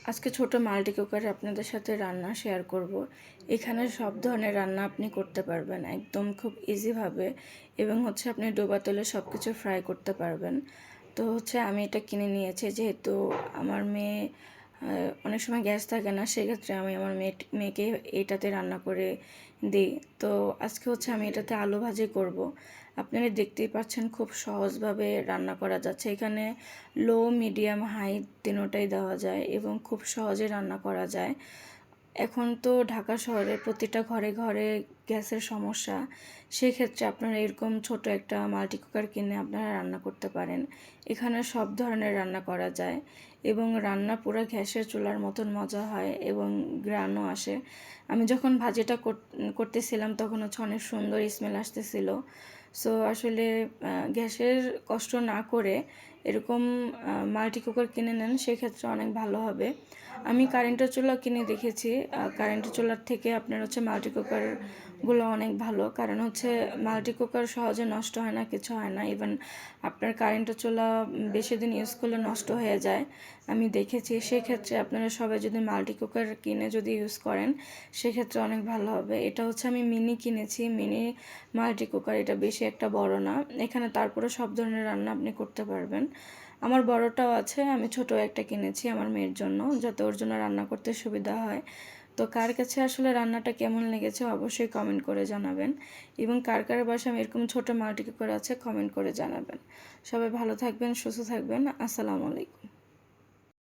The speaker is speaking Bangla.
আজকে ছোট মাল্টি কুকারে আপনাদের সাথে রান্না শেয়ার করব। এখানে সব ধরনের রান্না আপনি করতে পারবেন একদম খুব ইজিভাবে, এবং আপনি ডোবা তেলে সব কিছু ফ্রাই করতে পারবেন। তো আমি এটা কিনে নিয়েছি, যেহেতু আমার মেয়ে অনেক সময় গ্যাস থাকে না, সেক্ষেত্রে আমি আমার মেয়েকে এইটাতে রান্না করে দিই। তো আজকে আমি এটাতে আলু ভাজি করব। আপনারা দেখতেই পাচ্ছেন খুব সহজভাবে রান্না করা যাচ্ছে। এখানে লো, মিডিয়াম, হাই তিনোটাই দেওয়া যায় এবং খুব সহজে রান্না করা যায়। এখন তো ঢাকা শহরে প্রতিটা ঘরে ঘরে গ্যাসের সমস্যা, সেক্ষেত্রে আপনারা এরকম ছোট একটা মাল্টি কুকার কিনে আপনারা রান্না করতে পারেন। এখানে সব ধরনের রান্না করা যায় এবং রান্না পুরো গ্যাসের চুলার মতন মজা হয় এবং গ্রানও আসে। আমি যখন ভাজিটা করতেছিলাম তখন অনেক সুন্দর স্মেল আসতেছিল। সো আসলে গ্যাসের কষ্ট না করে এরকম মাল্টি কুকার কিনে নেন, সেক্ষেত্রে অনেক ভালো হবে। আমি কারেন্টের চুলা কিনে দেখেছি। কারেন্টের চুলার থেকে আপনার মাল্টি কুকারগুলো অনেক ভালো, কারণ মাল্টি কুকার সহজে নষ্ট হয় না, কিছু হয় না। ইভেন আপনার কারেন্টের চুলা বেশি দিন ইউজ করলে নষ্ট হয়ে যায়, আমি দেখেছি। সেক্ষেত্রে আপনারা সবাই যদি মাল্টি কুকার কিনে যদি ইউজ করেন, সেক্ষেত্রে অনেক ভালো হবে। এটা আমি মিনি কিনেছি, মিনি মাল্টি কুকার। এটা বেশি একটা বড় না, এখানে তারপরে সব ধরনের রান্না আপনি করতে পারবেন। আমার বড়টাও আছে, আমি ছোট একটা কিনেছি আমার মেয়ের জন্য, যাতে ওর জন্য রান্না করতে সুবিধা হয়। তো কার কাছে আসলে রান্নাটা কেমন লেগেছে অবশ্যই কমেন্ট করে জানাবেন, এবং কার কার বাসায় এরকম ছোট মাল্টি কুকার আছে কমেন্ট করে জানাবেন। সবাই ভালো থাকবেন, সুস্থ থাকবেন। আসসালামু আলাইকুম।